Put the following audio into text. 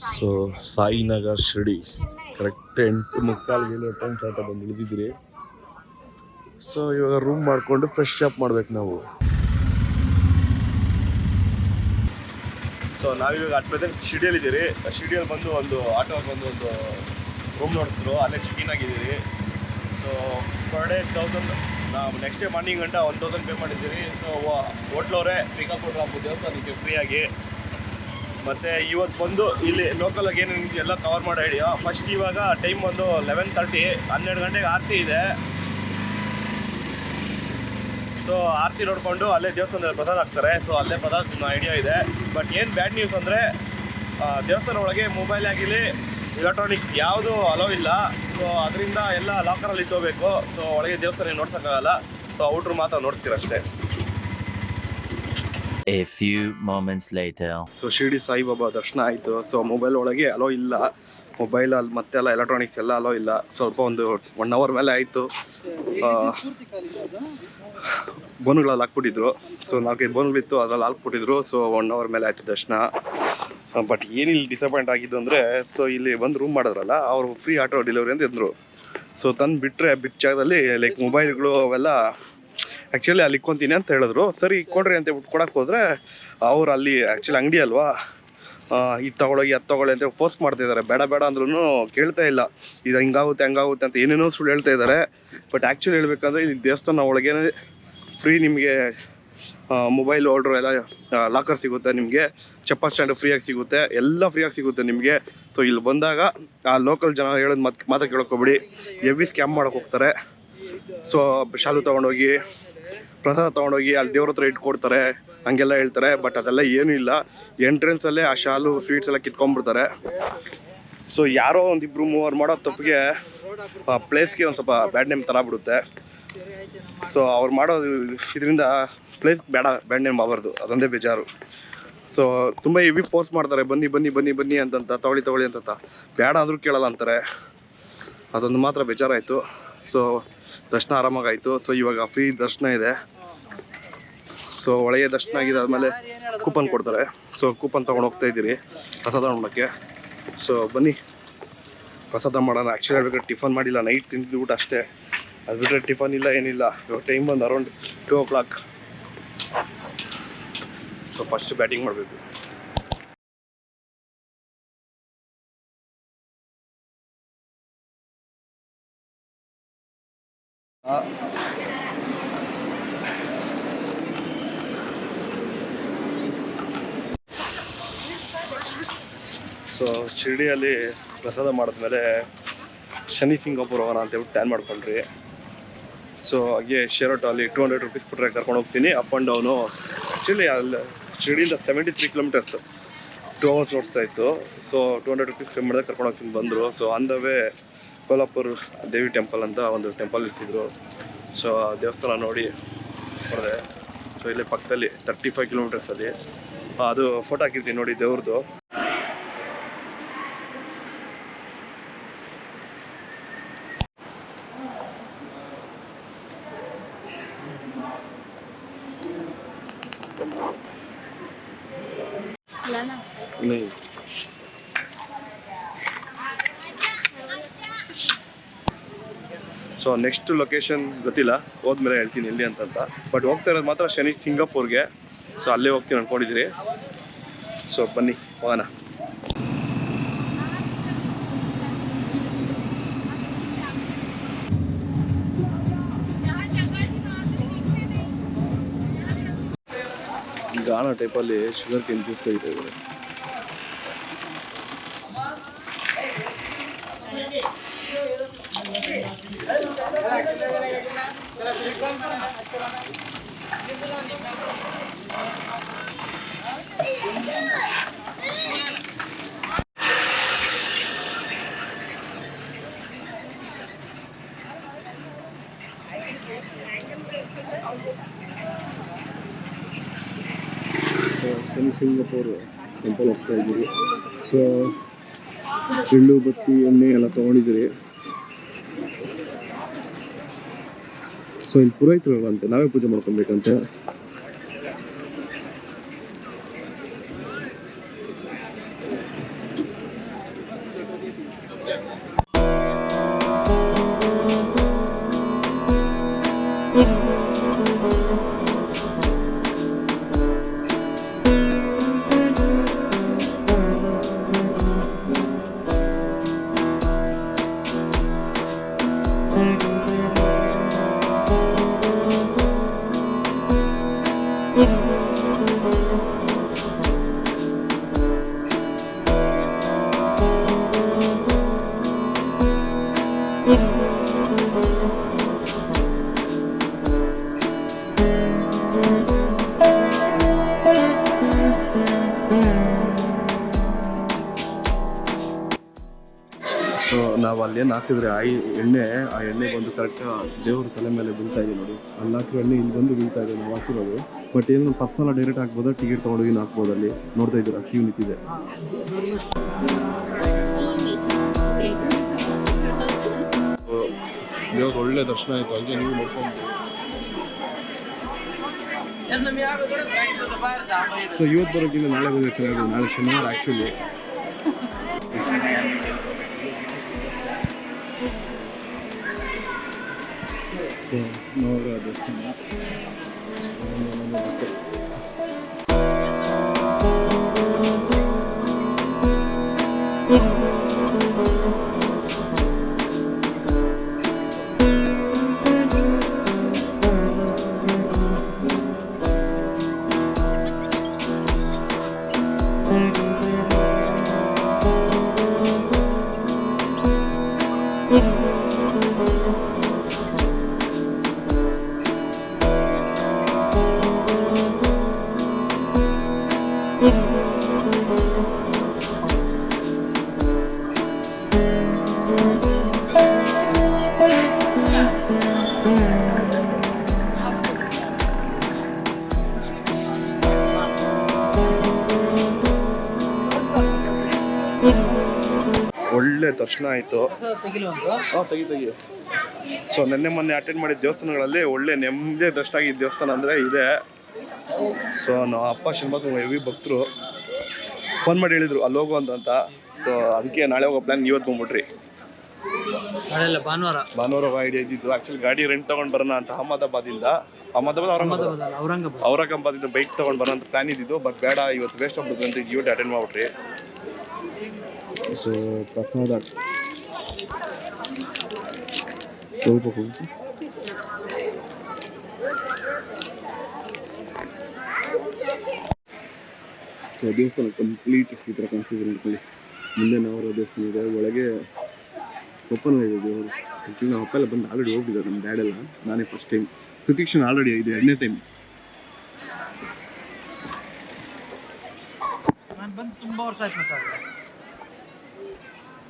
So Sainagar Shirdi correct 8:45 time start ಬಂದು ಇಳಿದಿದ್ದೀರಿ. So ಇವಾಗ ರೂಮ್ ಮಾಡಿಕೊಂಡು ಫ್ರೆಶ್ ಅಪ್ ಮಾಡ್ಬೇಕು ನಾವು. ಸೊ ನಾವಿವಾಗ ಅಟ್ ಪ್ರೆಸೆಂಟ್ ಶಿರ್ಡಿಯಲ್ಲಿದ್ದೀರಿ. ಶಿರ್ಡಿಯಲ್ಲಿ ಬಂದು ಒಂದು ಆಟೋ ಬಂದು ಒಂದು ರೂಮ್ ನೋಡ್ತಿದ್ರು, ಅಲ್ಲೇ ಚೆಕ್-ಇನ್ ಆಗಿದ್ದೀರಿ. ಸೊ ಪರ್ ಡೇ 1000, ನಾವು ನೆಕ್ಸ್ಟ್ ಡೇ ಮಾರ್ನಿಂಗ್ ಗಂಟ 1000 ಪೇ ಮಾಡಿದ್ದೀರಿ. ಸೊ ಹೋಟ್ಲವರೇ ಪಿಕಪ್ ಕೊಟ್ಟರು ದೇವಸ್ಥಾನಕ್ಕೆ ಫ್ರೀಯಾಗಿ. ಮತ್ತು ಇವತ್ತು ಬಂದು ಇಲ್ಲಿ ಲೋಕಲಾಗಿ ಏನೇನು ಎಲ್ಲ ಕವರ್ ಮಾಡೋ ಐಡಿಯಾ. ಫಸ್ಟ್ ಇವಾಗ ಟೈಮ್ ಬಂದು 11:30, 12 ಗಂಟೆಗೆ ಆರತಿ ಇದೆ. ಸೊ ಆರತಿ ನೋಡಿಕೊಂಡು ಅಲ್ಲೇ ದೇವಸ್ಥಾನದಲ್ಲಿ ಪ್ರಸಾದ ಹಾಕ್ತಾರೆ. ಸೊ ಅಲ್ಲೇ ಪ್ರಸಾದ ಐಡಿಯಾ ಇದೆ. ಬಟ್ ಏನು ಬ್ಯಾಡ್ ನ್ಯೂಸ್ ಅಂದರೆ ದೇವಸ್ಥಾನ ಒಳಗೆ ಮೊಬೈಲ್ ಆಗಿರಲಿ ಎಲೆಕ್ಟ್ರಾನಿಕ್ಸ್ ಯಾವುದು ಅಲೋ ಇಲ್ಲ. ಸೊ ಅದರಿಂದ ಎಲ್ಲ ಲಾಕರಲ್ಲಿ ಇಟ್ಕೋಬೇಕು. ಸೊ ಒಳಗೆ ದೇವಸ್ಥಾನ ನೋಡ್ಸೋಕ್ಕಾಗಲ್ಲ. ಸೊ ಔಟ್ರು ಮಾತ್ರ ನೋಡ್ತೀರಷ್ಟೇ. A few moments later. So Shirdi Saibaba ದರ್ಶನ ಆಯಿತು. ಸೊ ಮೊಬೈಲ್ ಒಳಗೆ ಅಲೋ ಇಲ್ಲ, ಮೊಬೈಲಲ್ಲಿ ಮತ್ತೆಲ್ಲ ಎಲೆಕ್ಟ್ರಾನಿಕ್ಸ್ ಎಲ್ಲ ಅಲೋ ಇಲ್ಲ. ಸ್ವಲ್ಪ ಒಂದು 1 ಅವರ್ ಮೇಲೆ ಆಯಿತು. ಬೋನ್ಗಳಲ್ಲಿ ಹಾಕ್ಬಿಟ್ಟಿದ್ರು. ಸೊ 4-5 ಬೋನ್ಗಳಿತ್ತು, ಅದ್ರಲ್ಲಿ ಹಾಕ್ಬಿಟ್ಟಿದ್ರು. ಸೊ 1 ಅವರ್ ಮೇಲೆ ಆಯಿತು ದರ್ಶನ. ಬಟ್ ಏನಿಲ್ಲಿ ಡಿಸಪಾಯಿಂಟ್ ಆಗಿದ್ದು ಅಂದರೆ, ಸೊ ಇಲ್ಲಿ ಬಂದು ರೂಮ್ ಮಾಡಿದ್ರಲ್ಲ, ಅವರು ಫ್ರೀ ಆಟೋ ಡೆಲಿವರಿ ಅಂತ ಇದ್ರು. ಸೊ ತಂದು ಬಿಟ್ಟರೆ ಬಿಟ್ಟ ಜಾಗದಲ್ಲಿ ಲೈಕ್ ಮೊಬೈಲ್ಗಳು ಅವೆಲ್ಲ ಆ್ಯಕ್ಚುಲಿ ಅಲ್ಲಿ ಇಕ್ಕೊತೀನಿ ಅಂತ ಹೇಳಿದ್ರು. ಸರಿ ಕೊಡ್ರಿ ಅಂತ ಹೇಳ್ಬಿಟ್ಟು ಕೊಡೋಕೆ ಹೋದರೆ ಅವ್ರು ಅಲ್ಲಿ ಆ್ಯಕ್ಚುಲಿ ಅಂಗಡಿ ಅಲ್ವಾ, ಇದು ತೊಗೊಳೋಗಿ ಅದು ತೊಗೊಳ್ಳಿ ಅಂತ ಫೋರ್ಸ್ ಮಾಡ್ತಾಯಿದ್ದಾರೆ. ಬೇಡ ಬೇಡ ಅಂದ್ರೂ ಕೇಳ್ತಾ ಇಲ್ಲ. ಇದು ಹಿಂಗಾಗುತ್ತೆ ಹಂಗಾಗುತ್ತೆ ಅಂತ ಏನೇನೋ ಸುಳ್ಳು ಹೇಳ್ತಾ ಇದ್ದಾರೆ. ಬಟ್ ಆ್ಯಕ್ಚುಲಿ ಹೇಳ್ಬೇಕಂದ್ರೆ ಇಲ್ಲಿ ದೇವಸ್ಥಾನ ಒಳಗೇ ಫ್ರೀ ನಿಮಗೆ ಮೊಬೈಲ್ ಹೋಲ್ಡ್ರು ಎಲ್ಲ ಲಾಕರ್ ಸಿಗುತ್ತೆ, ನಿಮಗೆ ಚಪ್ಪಲ್ ಸ್ಟ್ಯಾಂಡು ಫ್ರೀಯಾಗಿ ಸಿಗುತ್ತೆ, ಎಲ್ಲ ಫ್ರೀಯಾಗಿ ಸಿಗುತ್ತೆ ನಿಮಗೆ. ಸೊ ಇಲ್ಲಿ ಬಂದಾಗ ಆ ಲೋಕಲ್ ಜನ ಹೇಳೋದು ಮಾತ್ರ ಕೇಳೋಕ್ಕೋಗ್ಬಿಡಿ, ಹೆವಿ ಸ್ಕ್ಯಾಮ್ ಮಾಡೋಕೆ ಹೋಗ್ತಾರೆ. ಸೊ ಶಾಲು ತೊಗೊಂಡೋಗಿ ಪ್ರಸಾದ ತೊಗೊಂಡೋಗಿ ಅಲ್ಲಿ ದೇವ್ರ ಹತ್ರ ಇಟ್ಕೊಡ್ತಾರೆ, ಹಂಗೆಲ್ಲ ಹೇಳ್ತಾರೆ. ಬಟ್ ಅದೆಲ್ಲ ಏನೂ ಇಲ್ಲ. ಎಂಟ್ರೆನ್ಸಲ್ಲೇ ಆ ಶಾಲು ಸ್ವೀಟ್ಸ್ ಎಲ್ಲ ಕಿತ್ಕೊಂಡ್ಬಿಡ್ತಾರೆ. ಸೊ ಯಾರೋ 1-2-3 ಮಾಡೋ ತಪ್ಪಿಗೆ ಪ್ಲೇಸ್ಗೆ ಒಂದು ಸ್ವಲ್ಪ ಬ್ಯಾಡ್ ನೇಮ್ ಥರ ಬಿಡುತ್ತೆ. ಸೊ ಅವ್ರು ಮಾಡೋದು ಇದರಿಂದ ಪ್ಲೇಸ್ ಬ್ಯಾಡ್ ನೇಮ್ ಆಗಬಾರ್ದು, ಅದೊಂದೇ ಬೇಜಾರು. ಸೊ ತುಂಬ ಹೆವಿ ಫೋರ್ಸ್ ಮಾಡ್ತಾರೆ, ಬನ್ನಿ ಬನ್ನಿ ಬನ್ನಿ ಬನ್ನಿ ಅಂತಂತ, ತೊಗೊಳ್ಳಿ ಅಂತಂತ. ಬೇಡ ಅಂದರೂ ಕೇಳಲ್ಲ ಅಂತಾರೆ. ಅದೊಂದು ಮಾತ್ರ ಬೇಜಾರಾಯಿತು. ಸೊ ದರ್ಶನ ಆರಾಮಾಗಾಯಿತು. ಸೊ ಇವಾಗ ಫ್ರೀ ದರ್ಶನ ಇದೆ. ಸೊ ಒಳಗೆ ದರ್ಶನ ಆಗಿದ್ದಾದಮೇಲೆ ಕೂಪನ್ ಕೊಡ್ತಾರೆ. ಸೊ ಕೂಪನ್ ತೊಗೊಂಡು ಹೋಗ್ತಾ ಇದ್ದೀರಿ ಪ್ರಸಾದ ಮಾಡೋಕ್ಕೆ. ಸೊ ಬನ್ನಿ ಪ್ರಸಾದ ಮಾಡೋಣ. ಆ್ಯಕ್ಚುಲಿ ಹೇಳ್ಬೇಕಾದ್ರೆ ಟಿಫನ್ ಮಾಡಿಲ್ಲ, ನೈಟ್ ತಿಂದಿದ್ದು ಊಟ ಅಷ್ಟೇ. ಅದು ಬಿಟ್ಟರೆ ಟಿಫನ್ ಇಲ್ಲ ಏನಿಲ್ಲ. ಇವಾಗ ಟೈಮ್ ಬಂದು around 2 o'clock. So first batting ಮಾಡಬೇಕು. ಸೊ ಶಿರ್ಡಿಯಲ್ಲಿ ಪ್ರಸಾದ ಮಾಡಿದ್ಮೇಲೆ ಶನಿ ಸಿಂಗಾಪುರ್ ಹೋಗೋಣ ಅಂತೇಳ್ಬಿಟ್ಟು ಪ್ಲ್ಯಾನ್ ಮಾಡ್ಕೊಂಡ್ರಿ. ಸೊ ಹಾಗೆ ಶೇರ್ ಆಟೋ ಅಲ್ಲಿ 200 rupees ಕೊಟ್ಟರೆ ಕರ್ಕೊಂಡು ಹೋಗ್ತೀನಿ ಅಪ್ ಆ್ಯಂಡ್ ಡೌನು. ಆ್ಯಕ್ಚುಲಿ ಅಲ್ಲಿ ಶಿರ್ಡಿಯಿಂದ 73 kilometers 2 hours ಓಡಿಸ್ತಾ ಇತ್ತು. ಸೊ 200 rupees ಪೇ ಮಾಡಿದ್ರೆ ಕರ್ಕೊಂಡು ಹೋಗ್ತೀನಿ ಬಂದರು. So on the way Kolhapur Devi temple ಅಂತ ಒಂದು ಟೆಂಪಲ್ ಇರಿಸಿದ್ರು. ಸೊ ದೇವಸ್ಥಾನ ನೋಡಿ ಹೊರದೆ. ಸೊ ಇಲ್ಲೇ ಪಕ್ಕದಲ್ಲಿ 35 kilometers ಅಲ್ಲಿ ಅದು ಫೋಟೋ ಹಾಕಿರ್ತೀನಿ ನೋಡಿ ದೇವ್ರದ್ದು. ಸೊ ನೆಕ್ಸ್ಟ್ ಲೊಕೇಶನ್ ಗೊತ್ತಿಲ್ಲ, ಹೋದ್ಮೇಲೆ ಹೇಳ್ತೀನಿ ಎಲ್ಲಿ ಅಂತಂತ. ಬಟ್ ಹೋಗ್ತಾ ಇರೋದು ಮಾತ್ರ ಶನಿ ಸಿಂಗಾಪುರ್ಗೆ. ಸೊ ಅಲ್ಲೇ ಹೋಗ್ತೀನಿ ಅಂದ್ಕೊಂಡಿದ್ದೀರಿ. ಸೊ ಬನ್ನಿ ಹೋಗೋಣ. ಗಾಣ ಟೈಪಲ್ಲಿ ಶುಗರ್ ಕೇನ್ ಜ್ಯೂಸ್ ತೆಗಿತಾ ಇದ್ದಾರೆ. ಶನಿ ಸಿಂಗಾಪುರ್ ಟೆಂಪಲ್ ಹೋಗ್ತಾ ಇದ್ದೀರಿ. ಸೊ ಎಳ್ಳು ಬತ್ತಿ ಎಣ್ಣೆ ಎಲ್ಲ ತೊಗೊಂಡಿದ್ದೀರಿ. ಸೊ ಇಲ್ಲಿ ಪುರೋಹಿತರಂತೆ, ನಾವೇ ಪೂಜೆ ಮಾಡ್ಕೊಬೇಕಂತೆ. ನಾವು ಅಲ್ಲೇನು ಹಾಕಿದ್ರೆ ಎಣ್ಣೆ ಆ ಎಣ್ಣೆ ಬಂದು ಕರೆಕ್ಟ್ ದೇವ್ರ ತಲೆ ಮೇಲೆ ಬೀಳ್ತಾ ಇದೆ ನೋಡಿ. ಅಲ್ಲಿ ಹಾಕಿರೋ ಎಣ್ಣೆ ಇಲ್ಲಿ ಬಂದು ಬೀಳ್ತಾ ಇದೆ ನಾವು ಹಾಕಿರೋದು. ಬಟ್ ಏನು ಪರ್ಸನಲ್ ಡೈರೆಕ್ಟ್ ಹಾಕ್ಬೋದಾ, ಟಿಕೆಟ್ ತೊಗೊಂಡೋಗಿ ಹಾಕ್ಬೋದು. ಅಲ್ಲಿ ನೋಡ್ತಾ ಇದ್ದೀರಾ ಕ್ಯೂ ನಿಂತಿದೆ. ದೇವ್ರ ಒಳ್ಳೆ ದರ್ಶನ ಆಯಿತು. ಹಂಗೆ ನೀವು ನೋಡ್ಕೊಂಡು. ಸೊ ಇವತ್ತು ಬರೋಕ್ಕಿಂತ ನಾಳೆ ಬಂದರೆ ಚೆನ್ನಾಗಿದೆ. ನಾಳೆ ಶನಿವಾರ ಆ್ಯಕ್ಚುಲಿ. ಸೊ ನೋಡೋ ದೇವಸ್ಥಾನ ಒಳ್ಳೆ ದರ್ಶನ ಆಯಿತು. ತೆಗಿ. ಸೊ ಮೊನ್ನೆ ಅಟೆಂಡ್ ಮಾಡಿದ ದೇವಸ್ಥಾನಗಳಲ್ಲಿ ಒಳ್ಳೆ ನೆಮ್ಮದಿ ದರ್ಶನ ಆಗಿದ್ದ ದೇವಸ್ಥಾನ ಅಂದರೆ ಇದೆ. ಸೊ ನಾವು ಅಪ್ಪ ಶ್ರೀನಿವಾಸ ಹೆವಿ ಭಕ್ತರು ಫೋನ್ ಮಾಡಿ ಹೇಳಿದ್ರು ಅಲ್ಲಿ ಹೋಗು ಅಂತ. ಸೊ ಅದಕ್ಕೆ ನಾಳೆ ಹೋಗೋ ಪ್ಲ್ಯಾನ್ ಇವತ್ತು ಬಂದ್ಬಿಟ್ರಿ. ಭಾನುವಾರ ಐಡಿಯಾ ಇದ್ದಿದ್ದು. ಆ್ಯಕ್ಚುಲಿ ಗಾಡಿ ರೆಂಟ್ ತೊಗೊಂಡು ಬರೋಣ ಅಂತ ಔರಂಗಾಬಾದಿಂದ ಬೈಕ್ ತೊಗೊಂಡು ಬರೋಣ ಅಂತ ಪ್ಲ್ಯಾನ್ ಇದ್ದಿದ್ದು. ಬಟ್ ಬೇಡ, ಇವತ್ತು ವೇಸ್ಟ್ ಆಗ್ಬಿಡುತ್ತೆ ಅಂತ ಇವತ್ತು ಅಟೆಂಡ್ ಮಾಡ್ಬಿಟ್ರಿ. ಸೊ ಪ್ರಸಾದ ಸ್ವಲ್ಪ ಸೊ ದೇವಸ್ಥಾನ ಕಂಪ್ಲೀಟ್ ಈ ಥರ ಕನ್ಫ್ಯೂಷನ್ ಇಟ್ಕೊಳ್ಳಿ. ಮುಂದೆ ನಾವು ದೇವಸ್ಥಾನ ಇದೆ, ಒಳಗೆ ಓಪನ್ ಆಗಿದೆ ದೇವರು. ಆ್ಯಕ್ಚುಲಿ ನಾವು ಅಪ್ಪ ಎಲ್ಲ ಬಂದು ಆಲ್ರೆಡಿ ಹೋಗ್ಬಿಟ್ಟಿದ್ದಾರೆ. ನಮ್ಮ ಡ್ಯಾಡೆಲ್ಲ, ನಾನೇ ಫಸ್ಟ್ ಟೈಮ್. ಸುತೀಕ್ಷಣ ಆಲ್ರೆಡಿ ಇದೆ 2ನೇ ಟೈಮ್. ನಾನು ಬಂದು ತುಂಬ ವರ್ಷ ಆಯ್ತು ಸರ್.